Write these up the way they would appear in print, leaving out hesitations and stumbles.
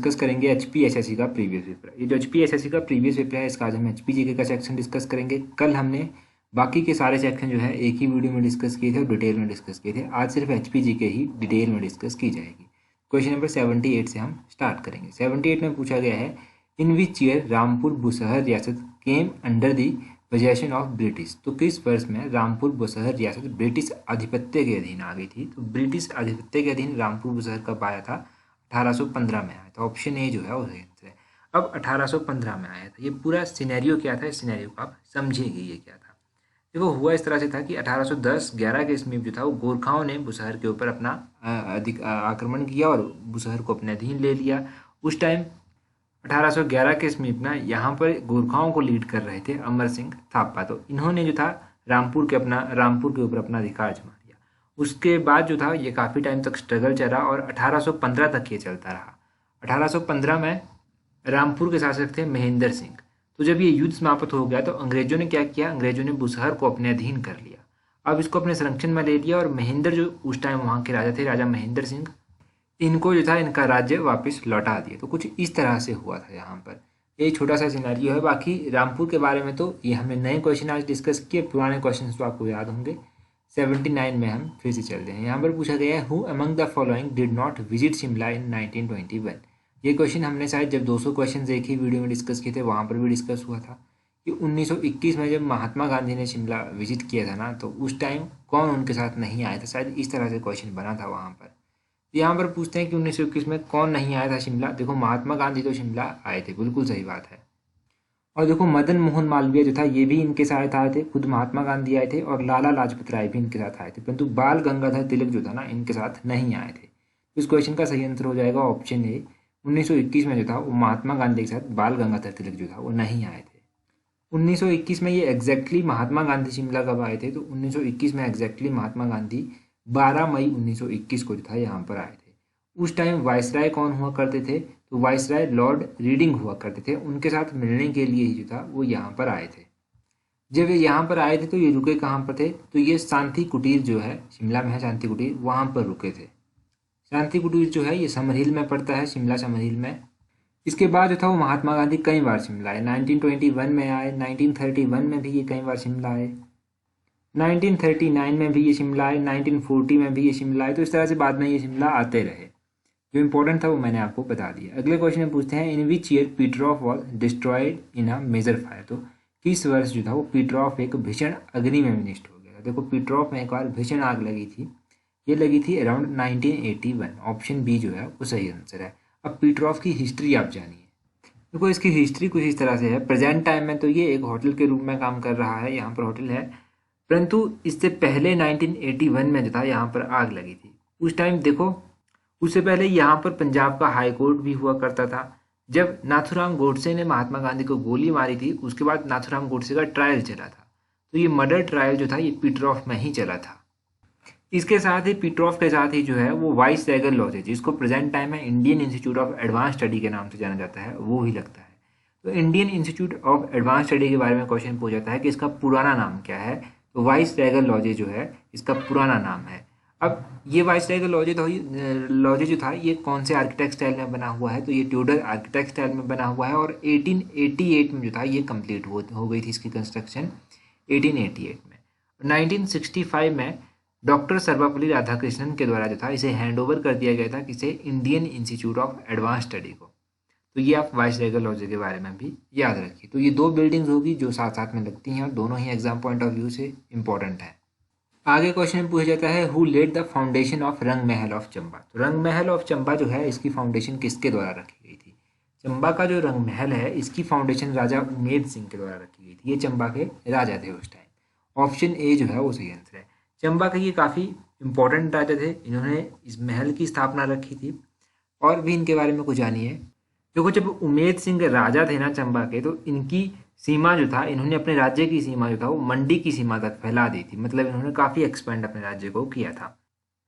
Discuss करेंगे HPSSC का previous paper. ये जो एचपीएसएससी का प्रीवियस पेपर है इसका आज हम एचपीजीके का सेक्शन डिस्कस करेंगे। कल हमने बाकी के सारे सेक्शन जो है एक ही वीडियो में डिस्कस किए थे और डिटेल में डिस्कस किए थे। आज सिर्फ एचपीजीके ही डिटेल में डिस्कस की जाएगी। क्वेश्चन नंबर 78 से हम स्टार्ट करेंगे। 78 में पूछा गया है, इन विच ईयर रामपुर बुसहर रियासत came under the possession of British. तो किस वर्ष में रामपुर बुसहर रियासत ब्रिटिश आधिपत्य के अधीन आ गई थी। तो ब्रिटिश आधिपत्य के अधीन रामपुर बुसहर कब आया था? 1815 में आया था। ऑप्शन ए जो है वो सही आंसर है। अब 1815 में आया था। ये पूरा सिनेरियो क्या था, इस सिनेरियो को आप समझिएगा ये क्या था। देखो हुआ इस तरह से था कि 1810-11 के इसमें जो था वो गोरखाओं ने बुसहर के ऊपर अपना आक्रमण किया और बुसहर को अपने अधीन ले लिया। उस टाइम 1811 के इसमें ना यहाँ पर गोरखाओं को लीड कर रहे थे अमर सिंह थापा। तो इन्होंने जो था रामपुर के ऊपर अपना अधिकार जमा लिया। उसके बाद जो था ये काफ़ी टाइम तक स्ट्रगल चला और 1815 तक ये चलता रहा। 1815 में रामपुर के शासक थे महेंद्र सिंह। तो जब ये युद्ध समाप्त हो गया तो अंग्रेजों ने क्या किया, अंग्रेजों ने बुसहर को अपने अधीन कर लिया। अब इसको अपने संरक्षण में ले लिया और महेंद्र जो उस टाइम वहाँ के राजा थे, राजा महेंद्र सिंह, इनको जो था इनका राज्य वापस लौटा दिया। तो कुछ इस तरह से हुआ था यहाँ पर। ये छोटा सा सिनेरियो है। बाकी रामपुर के बारे में तो ये हमने नए क्वेश्चन आज डिस्कस किए, पुराने क्वेश्चन तो आपको याद होंगे। 79 में हम फिर से चलते हैं। यहाँ पर पूछा गया है, who among the following did not visit Shimla in 1921। ये क्वेश्चन हमने शायद जब 200 क्वेश्चन एक ही वीडियो में डिस्कस किए थे वहाँ पर भी डिस्कस हुआ था कि 1921 में जब महात्मा गांधी ने शिमला विजिट किया था ना, तो उस टाइम कौन उनके साथ नहीं आया था। शायद इस तरह से क्वेश्चन बना था वहाँ पर। यहाँ पर पूछते हैं कि 1921 में कौन नहीं आया था शिमला। देखो महात्मा गांधी तो शिमला आए थे, बिल्कुल सही बात है। और देखो मदन मोहन मालवीय जो था ये भी इनके साथ आए थे, खुद महात्मा गांधी आए थे और लाला लाजपत राय भी इनके साथ आए थे, परंतु बाल गंगाधर तिलक जो था ना इनके साथ नहीं आए थे। इस क्वेश्चन का सही आंसर हो जाएगा ऑप्शन ए। 1921 में जो था वो महात्मा गांधी के साथ बाल गंगाधर तिलक जो था वो नहीं आए थे। 1921 में ये एग्जैक्टली महात्मा गांधी शिमला कब आए थे? तो 1921 में एग्जैक्टली महात्मा गांधी 12 मई 1921 को जो था यहाँ पर आए थे। उस टाइम वायसराय कौन हुआ करते थे? तो वायसराय लॉर्ड रीडिंग हुआ करते थे। उनके साथ मिलने के लिए ही जो था वो यहाँ पर आए थे। जब ये यहाँ पर आए थे तो ये रुके कहाँ पर थे? तो ये शांति कुटीर जो है शिमला में है, शांति कुटीर, वहाँ पर रुके थे। शांति कुटीर जो है ये समरहिल में पड़ता है, शिमला समरहिल में। इसके बाद जो था वो महात्मा गांधी कई बार शिमला आए। 1921 में आए, 1931 में भी ये कई बार शिमला आए, 1939 में भी ये शिमला आए, 1940 में भी ये शिमला आए। तो इस तरह से बाद में ये शिमला आते रहे। जो इंपॉर्टेंट था वो मैंने आपको बता दिया। अगले क्वेश्चन में पूछते हैं, in which year Peterhof was destroyed in a major fire. तो किस वर्ष जो था वो पीटरऑफ एक भीषण अग्नि में नष्ट हो गया था। देखो पीटरऑफ में एक बार भीषण आग लगी थी, ये लगी थी अराउंड 1981। ऑप्शन बी जो है वो सही आंसर है। अब पीटरऑफ की हिस्ट्री आप जानिए। देखो इसकी हिस्ट्री कुछ इस तरह से है। प्रेजेंट टाइम में तो ये एक होटल के रूप में काम कर रहा है, यहाँ पर होटल है, परंतु इससे पहले 1981 में जो था यहाँ पर आग लगी थी। उस टाइम देखो उससे पहले यहाँ पर पंजाब का हाई कोर्ट भी हुआ करता था। जब नाथूराम गोडसे ने महात्मा गांधी को गोली मारी थी उसके बाद नाथूराम गोडसे का ट्रायल चला था। तो ये मर्डर ट्रायल जो था ये पीटरऑफ में ही चला था। इसके साथ ही पीटरऑफ के साथ ही जो है वो वाइस रेगल लॉज, जिसको प्रेजेंट टाइम में Indian institute of advance study के नाम से जाना जाता है, वो ही लगता है। तो Indian institute of advance study के बारे में क्वेश्चन पूछा जाता है कि इसका पुराना नाम क्या है। तो वाइस रेगल लॉज जो है इसका पुराना नाम है। अब ये वाइसराय का लॉज जो था ये कौन से आर्किटेक्ट स्टाइल में बना हुआ है? तो ये ट्यूडर आर्किटेक्ट स्टाइल में बना हुआ है और 1888 में जो था ये कंप्लीट हो गई थी इसकी कंस्ट्रक्शन 1888 में। 1965 में डॉक्टर सर्वपल्ली राधाकृष्णन के द्वारा जो था इसे हैंड ओवर कर दिया गया था किसे? Indian institute of advance study को। तो ये आप वाइसराय का लॉज के बारे में भी याद रखिए। तो ये दो बिल्डिंग्स होगी जो साथ साथ में लगती हैं और दोनों ही एग्जाम पॉइंट ऑफ व्यू से इंपॉर्टेंट है। आगे क्वेश्चन में पूछा जाता है, who laid the foundation of Rang Mahal of Chamba. तो रंग महल ऑफ चंबा जो है इसकी फाउंडेशन किसके द्वारा रखी गई थी? चंबा का जो रंग महल है इसकी फाउंडेशन राजा उमेद सिंह के द्वारा रखी गई थी। ये चंबा के राजा थे उस टाइम। ऑप्शन ए जो है वो सही आंसर है। चंबा के ये काफ़ी इंपॉर्टेंट राजा थे, इन्होंने इस महल की स्थापना रखी थी। और भी इनके बारे में कुछ जानिए। देखो जब उमेद सिंह राजा थे ना चंबा के, तो इनकी सीमा जो था, इन्होंने अपने राज्य की सीमा जो था वो मंडी की सीमा तक फैला दी थी। मतलब इन्होंने काफ़ी एक्सपेंड अपने राज्य को किया था।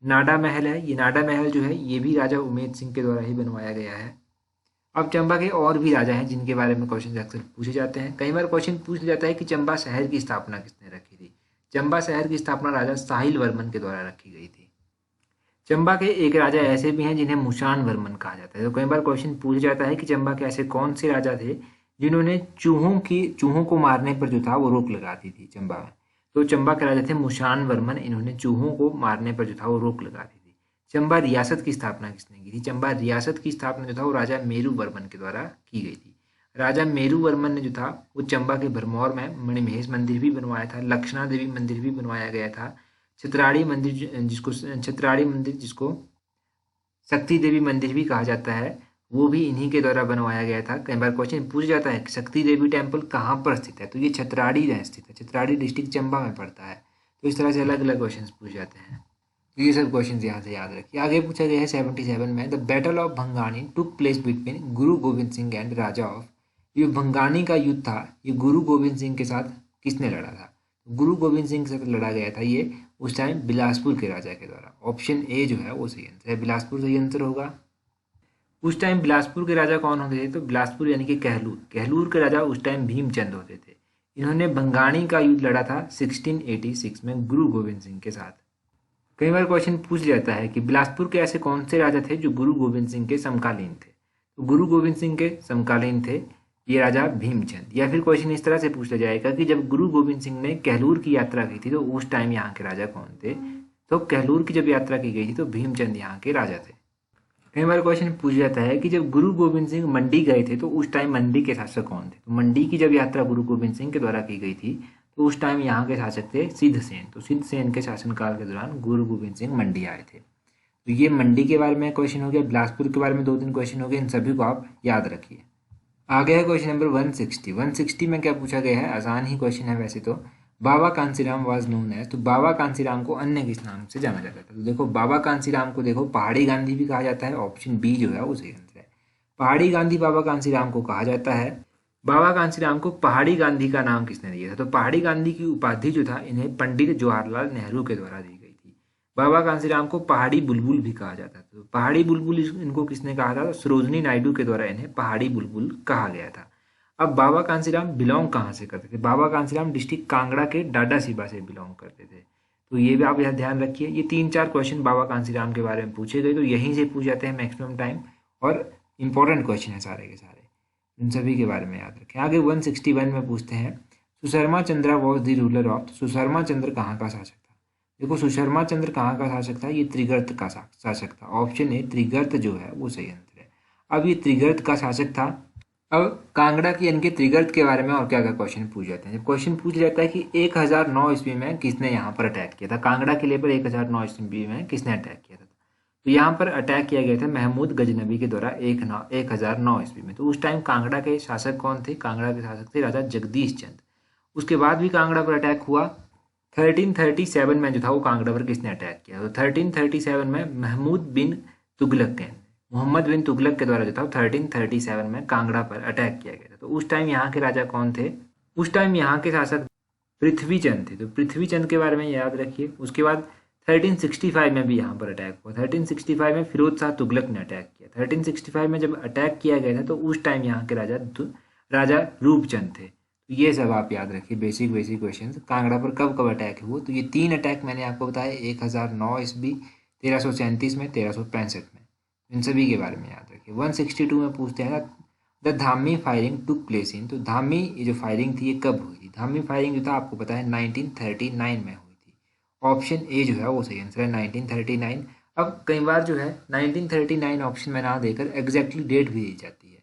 नाडा महल है, ये नाडा महल जो है ये भी राजा उमेद सिंह के द्वारा ही बनवाया गया है। अब चंबा के और भी राजा हैं जिनके बारे में क्वेश्चन अक्सर पूछे जाते हैं। कई बार क्वेश्चन पूछ जाता है कि चंबा शहर की स्थापना किसने रखी थी? चंबा शहर की स्थापना राजा साहिल वर्मन के द्वारा रखी गई थी। चंबा के एक राजा ऐसे भी हैं जिन्हें मुशान वर्मन कहा जाता है। तो कई बार क्वेश्चन पूछ जाता है कि चंबा के ऐसे कौन से राजा थे जिन्होंने चूहों को मारने पर जो था वो रोक लगा दी थी चंबा में। तो चंबा के राजा थे मुशान वर्मन, इन्होंने चूहों को मारने पर जो था वो रोक लगा दी थी। चंबा रियासत की स्थापना किसने की थी? चंबा रियासत की स्थापना जो था वो राजा मेरू वर्मन के द्वारा की गई थी। राजा मेरू वर्मन ने जो था वो चंबा के भरमौर में मणिमहेश मंदिर भी बनवाया था, लक्षणा देवी मंदिर भी बनवाया गया था, छतराड़ी मंदिर जिसको शक्ति देवी मंदिर भी कहा जाता है, वो भी इन्हीं के द्वारा बनवाया गया था। कई बार क्वेश्चन पूछ जाता है कि शक्ति देवी टेम्पल कहाँ पर स्थित है, तो ये छतराड़ी में स्थित है, छतराड़ी डिस्ट्रिक्ट चंबा में पड़ता है। तो इस तरह से अलग अलग क्वेश्चन पूछ जाते हैं, तो ये सब क्वेश्चन यहाँ से याद रखिए। आगे पूछा गया है 77 में, the battle of Bhangani took place between Guru Gobind Singh and Raja of. ये भंगानी का युद्ध था, ये गुरु गोविंद सिंह के साथ किसने लड़ा था? गुरु गोविंद सिंह के साथ लड़ा गया था ये उस टाइम बिलासपुर के राजा के द्वारा। ऑप्शन ए जो है वो सही आंसर है, बिलासपुर सही आंसर होगा। उस टाइम बिलासपुर के राजा कौन होते थे? तो बिलासपुर यानी कि कहलूर के राजा उस टाइम भीमचंद होते थे। इन्होंने भंगानी का युद्ध लड़ा था 1686 में गुरु गोविंद सिंह के साथ। कई बार क्वेश्चन पूछ जाता है कि बिलासपुर के ऐसे कौन से राजा थे जो गुरु गोविंद सिंह के समकालीन थे? तो गुरु गोविंद सिंह के समकालीन थे ये राजा भीमचंद। या फिर क्वेश्चन इस तरह से पूछा जाएगा कि जब गुरु गोविंद सिंह ने कहलूर की यात्रा की थी तो उस टाइम यहाँ के राजा कौन थे? तो कहलूर की जब यात्रा की गई थी तो भीमचंद यहाँ के राजा थे। कई बार क्वेश्चन पूछ जाता है कि जब गुरु गोविंद सिंह मंडी गए थे तो उस टाइम मंडी के शासक कौन थे? तो मंडी की जब यात्रा गुरु गोविंद सिंह के द्वारा की गई थी तो उस टाइम यहाँ के शासक थे सिद्धसेन। तो सिद्धसेन के शासनकाल के दौरान गुरु गोविंद सिंह मंडी आए थे। तो ये मंडी के बारे में क्वेश्चन हो गया, बिलासपुर के बारे में 2-3 क्वेश्चन हो गए, इन सभी को आप याद रखिए। आगे है क्वेश्चन नंबर 160। 160 में क्या पूछा गया है? आसान ही क्वेश्चन है वैसे तो। बाबा कांसीराम वाज नोन एज। तो बाबा कांसीराम को अन्य किस नाम से जाना जाता था? तो देखो बाबा कांसीराम को देखो पहाड़ी गांधी भी कहा जाता है, ऑप्शन बी जो है वो सही आंसर है। पहाड़ी गांधी बाबा कांसीराम को कहा जाता है। बाबा कांसीराम को पहाड़ी गांधी का नाम किसने दिया था? तो पहाड़ी गांधी की उपाधि जो था इन्हें पंडित जवाहरलाल नेहरू के द्वारा दी गई थी। बाबा कांसीराम को पहाड़ी बुलबुल भी कहा जाता था। तो पहाड़ी बुलबुल इनको किसने कहा था? सरोजनी नायडू के द्वारा इन्हें पहाड़ी बुलबुल कहा गया था। अब बाबा कांसीराम बिलोंग कहाँ से करते थे? बाबा कांसीराम डिस्ट्रिक्ट कांगड़ा के डाडासीबा से बिलोंग करते थे। तो ये भी आप यहाँ ध्यान रखिए। ये 3-4 क्वेश्चन बाबा कांसीराम के बारे में पूछे गए, तो यहीं से पूछ जाते हैं मैक्सिमम टाइम, और इंपॉर्टेंट क्वेश्चन है सारे के सारे, इन सभी के बारे में याद रखें। आगे 161 में पूछते हैं, Susharma Chandra was the ruler of. Susharma Chandra कहाँ का शासक था? देखो सुशर्मा चंद्र कहाँ का शासक था? ये त्रिगर्त का शासक था। ऑप्शन ए त्रिगर्त जो है वो सही आंसर है। अब ये त्रिगर्त का शासक था। अब कांगड़ा की यानी कि त्रिगर्त के बारे में और क्या क्या क्वेश्चन पूछ जाते हैं? जब क्वेश्चन पूछ जाता है कि 1009 ईस्वी में किसने यहाँ पर अटैक किया था, कांगड़ा किले पर 1009 ईस्वी में किसने अटैक किया था? तो यहाँ पर अटैक किया गया था महमूद गजनबी के द्वारा 1009 ईस्वी में। तो उस टाइम कांगड़ा के शासक कौन थे? कांगड़ा के शासक थे राजा जगदीश चंद। उसके बाद भी कांगड़ा पर अटैक हुआ। 1337 में जो था वो कांगड़ा पर किसने अटैक किया? तो 1337 में मोहम्मद बिन तुगलक के द्वारा जो था 1337 में कांगड़ा पर अटैक किया गया था। तो उस टाइम यहाँ के राजा कौन थे? उस टाइम यहाँ के शासक पृथ्वीचंद थे। तो पृथ्वीचंद के बारे में याद रखिए। उसके बाद 1365 में भी यहाँ पर अटैक हुआ। 1365 में फिरोज शाह तुगलक ने अटैक किया। 1365 में जब अटैक किया गया था तो उस टाइम यहाँ के राजा रूपचंद थे। तो ये सब आप याद रखिए, बेसिक क्वेश्चन। कांगड़ा पर कब कब अटैक हुआ? तो ये 3 अटैक मैंने आपको बताया, 1009 ईस्वी, 1337 में, 1365 में। इन सभी के बारे में याद रखिए। 162 में पूछते हैं the Dhami firing took place in. तो धामी ये जो फायरिंग थी ये कब हुई थी? धामी फायरिंग जो था आपको पता है 1939 में हुई थी। ऑप्शन ए जो है वो सही आंसर है, 1939। अब कई बार जो है 1939 ऑप्शन में ना देकर एग्जैक्टली डेट भी दी जाती है।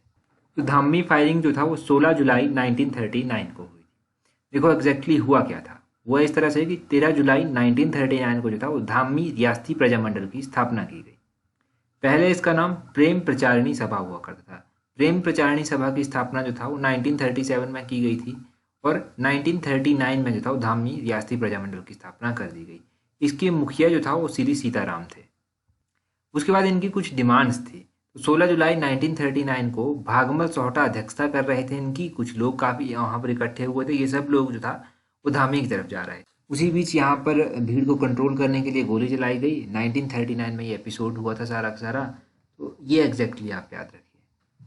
तो धामी फायरिंग जो था वो 16 जुलाई 1939 को हुई थी। देखो एग्जैक्टली हुआ क्या था? वो इस तरह से कि 13 जुलाई 1939 को जो था वो धामी रियासती प्रजामंडल की स्थापना की गई। पहले इसका नाम प्रेम प्रचारिणी सभा हुआ करता था। प्रेम प्रचारिणी सभा की स्थापना जो था वो 1937 में की गई थी और 1939 में जो था वो धामी रियासती प्रजामंडल की स्थापना कर दी गई। इसके मुखिया जो था वो श्री सीताराम थे। उसके बाद इनकी कुछ डिमांड्स थी। तो 16 जुलाई 1939 को भागमल सोहटा अध्यक्षता कर रहे थे इनकी। कुछ लोग काफ़ी यहाँ पर इकट्ठे हुए थे। ये सब लोग जो था वो धामी की तरफ जा रहे थे। उसी बीच यहाँ पर भीड़ को कंट्रोल करने के लिए गोली चलाई गई। 1939 में ये एपिसोड हुआ था सारा का सारा। तो ये एग्जैक्टली आप याद रखिए।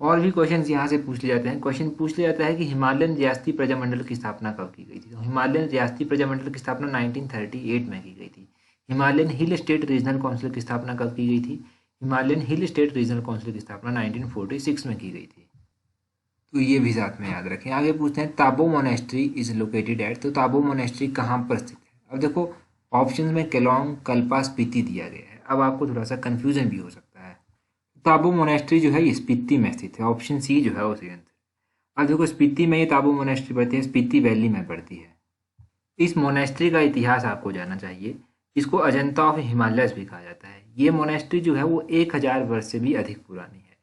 और भी क्वेश्चन यहाँ से पूछ लिए जाते हैं। क्वेश्चन पूछ लिया जाता है कि हिमालयन रियासती प्रजामंडल की स्थापना कब की गई थी? तो हिमालयन रियासती प्रजामंडल की स्थापना 1938 में की गई थी। Himalayan hill state regional council की स्थापना कब की गई थी? Himalayan hill state regional council की स्थापना 1946 में की गई थी। तो ये भी साथ में याद रखें। आगे पूछते हैं Tabo monastery is located at, तो ताबो मोनेस्ट्री कहाँ पर स्थित है? अब देखो ऑप्शन में केलोंग, कल्पा, स्पीति दिया गया है। अब आपको थोड़ा सा कंफ्यूजन भी हो सकता है। ताबो मोनेस्ट्री जो है ये स्पीति में स्थित है, ऑप्शन सी जो है वो सही आंसर। अब देखो स्पीति में ये ताबो मोनेस्ट्री पड़ती है, स्पीति वैली में पड़ती है। इस मोनेस्ट्री का इतिहास आपको जानना चाहिए। इसको अजंता ऑफ हिमालयस भी कहा जाता है। ये मोनेस्ट्री जो है वो 1000 वर्ष से भी अधिक पुरानी है।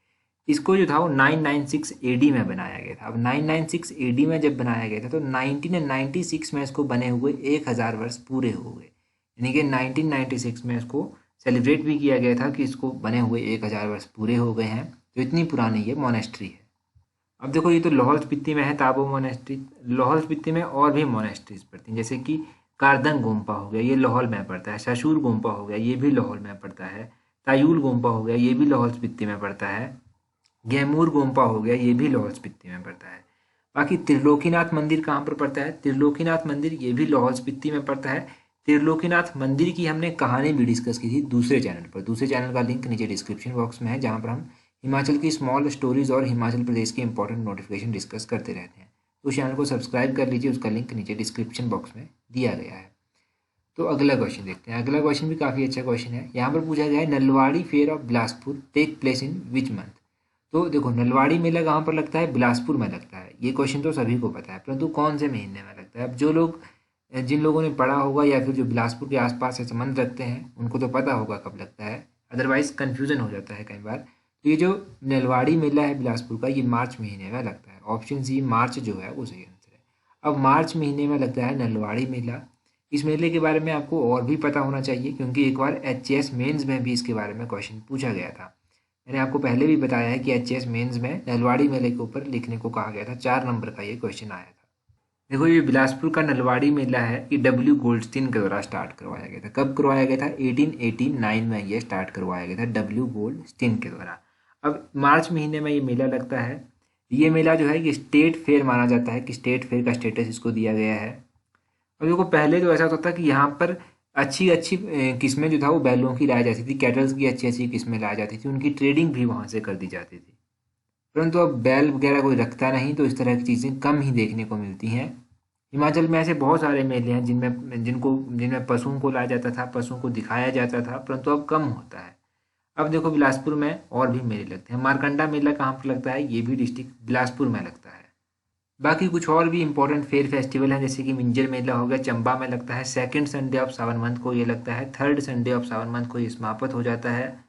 इसको जो था वो 996 एडी में बनाया गया था। अब 996 एडी में जब बनाया गया था तो 1996 में इसको बने हुए 1000 वर्ष पूरे हो गए, यानी कि 1996 में इसको सेलिब्रेट भी किया गया था कि इसको बने हुए 1000 वर्ष पूरे हो गए हैं। तो इतनी पुरानी ये मोनेस्ट्री है। अब देखो ये तो लाहौल स्पीति में है ताबो मोनेस्ट्री। लाहौल स्पीति में और भी मोनेस्ट्रीज पड़ती हैं, जैसे कि कारदंग गोम्पा हो गया, ये लाहौल में पड़ता है। शशूर गोम्पा हो गया, ये भी लाहौल में पड़ता है। तायूल गोम्पा हो गया, ये भी लाहौल स्पीति में पड़ता है। गैमूर गोम्पा हो गया, ये भी लाहौल स्पीति में पड़ता है। बाकी त्रिलोकीनाथ मंदिर कहाँ पर पड़ता है? त्रिलोकीनाथ मंदिर ये भी लाहौल स्पीति में पड़ता है। त्रिलोकीनाथ मंदिर की हमने कहानी भी डिस्कस की थी दूसरे चैनल पर। दूसरे चैनल का लिंक नीचे डिस्क्रिप्शन बॉक्स में है, जहाँ पर हम हिमाचल की स्मॉल स्टोरीज और हिमाचल प्रदेश के इंपॉर्टेंट नोटिफिकेशन डिस्कस करते रहते हैं। तो उस चैनल को सब्सक्राइब कर लीजिए, उसका लिंक नीचे डिस्क्रिप्शन बॉक्स में दिया गया है। तो अगला क्वेश्चन देखते हैं। अगला क्वेश्चन भी काफ़ी अच्छा क्वेश्चन है। यहाँ पर पूछा गया है Nalwari fair of Bilaspur take place in which month. तो देखो नलवाड़ी मेला कहाँ पर लगता है? बिलासपुर में लगता है। ये क्वेश्चन तो सभी को पता है, परंतु कौन से महीने में लगता है? अब जिन लोगों ने पढ़ा होगा या फिर जो बिलासपुर के आसपास से संबंध रखते हैं उनको तो पता होगा कब लगता है, अदरवाइज कन्फ्यूजन हो जाता है कई बार। तो ये जो नलवाड़ी मेला है बिलासपुर का, ये मार्च महीने में लगता है। ऑप्शन सी मार्च जो है वो सही आंसर है। अब मार्च महीने में लगता है नलवाड़ी मेला। इस मेले के बारे में आपको और भी पता होना चाहिए, क्योंकि एक बार HAS मेंस में भी इसके बारे में क्वेश्चन पूछा गया था। मैंने आपको पहले भी बताया है कि HAS मेंस में नलवाड़ी मेले के ऊपर लिखने को कहा गया था। 4 नंबर का ये क्वेश्चन आया था। देखो ये बिलासपुर का नलवाड़ी मेला है, ये W गोल्डस्टीन के द्वारा स्टार्ट करवाया गया था। कब करवाया गया था? 1889 में ये स्टार्ट करवाया गया था W गोल्डस्टीन के द्वारा। अब मार्च महीने में ये मेला लगता है। ये मेला जो है ये स्टेट फेयर माना जाता है, कि स्टेट फेयर का स्टेटस इसको दिया गया है। और देखो पहले तो ऐसा होता था कि यहाँ पर अच्छी अच्छी किस्में जो था वो बैलों की लाई जाती थी, कैटल्स की अच्छी अच्छी किस्में लाई जाती थी, उनकी ट्रेडिंग भी वहाँ से कर दी जाती थी। परंतु अब बैल वगैरह कोई रखता नहीं, तो इस तरह की चीज़ें कम ही देखने को मिलती हैं। हिमाचल में ऐसे बहुत सारे मेले हैं जिनमें पशुओं को लाया जाता था, पशुओं को दिखाया जाता था, परंतु अब कम होता है। अब देखो बिलासपुर में और भी मेले लगते हैं। मारकंडा मेला कहाँ पर लगता है? ये भी डिस्ट्रिक्ट बिलासपुर में लगता है। बाकी कुछ और भी इंपॉर्टेंट फेयर फेस्टिवल हैं, जैसे कि मिंजर मेला हो गया, चंबा में लगता है। सेकंड संडे ऑफ सावन मंथ को ये लगता है। थर्ड संडे ऑफ सावन मंथ को ये समाप्त हो जाता है।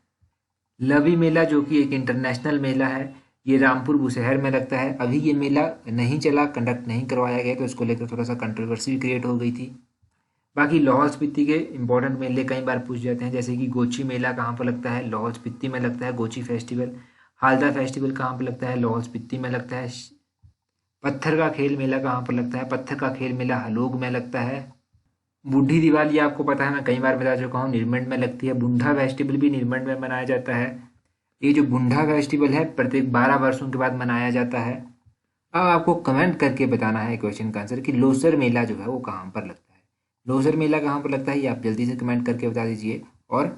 लवी मेला जो कि एक इंटरनेशनल मेला है, ये रामपुर बुशहर में लगता है। अभी ये मेला नहीं चला, कंडक्ट नहीं करवाया गया, तो इसको लेकर थोड़ा सा कंट्रोवर्सी भी क्रिएट हो गई थी। बाकी लाहौल स्पीति के इंपॉर्टेंट मेले कई बार पूछ जाते हैं, जैसे कि गोची मेला कहाँ पर लगता है? लाहौल स्पीति में लगता है, गोची फेस्टिवल। हालदा फेस्टिवल कहाँ पर लगता है? लाहौल स्पीति में लगता है। पत्थर का खेल मेला कहाँ पर लगता है? पत्थर का खेल मेला हलोग में लगता है। बूढ़ी दिवाली आपको पता है, मैं कई बार बता चुका हूँ, निरमंड में लगती है। बुंडा फेस्टिवल भी निरमंड में मनाया जाता है। ये जो बुंडा फेस्टिवल है प्रत्येक 12 वर्षों के बाद मनाया जाता है। अब आपको कमेंट करके बताना है क्वेश्चन का आंसर कि लोसर मेला जो है वो कहाँ पर लगता है। लोसर मेला कहाँ पर लगता है ये आप जल्दी से कमेंट करके बता दीजिए। और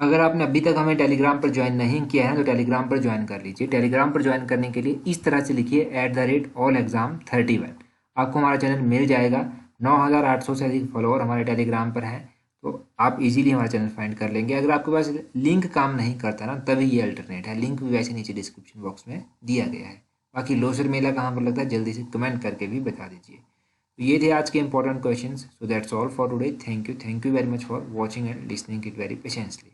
अगर आपने अभी तक हमें टेलीग्राम पर ज्वाइन नहीं किया है तो टेलीग्राम पर ज्वाइन कर लीजिए। टेलीग्राम पर ज्वाइन करने के लिए इस तरह से लिखिए @allexam31। आपको हमारा चैनल मिल जाएगा। 9800 से अधिक फॉलोअर हमारे टेलीग्राम पर हैं, तो आप इजीली हमारा चैनल फाइंड कर लेंगे। अगर आपके पास लिंक काम नहीं करता ना, तभी ये अल्टरनेट है। लिंक भी वैसे नीचे डिस्क्रिप्शन बॉक्स में दिया गया है। बाकी लोसर मेला कहाँ पर लगता है जल्दी से कमेंट करके भी बता दीजिए। तो ये थे आज के important questions. So that's all for today. Thank you very much for watching and listening it very patiently.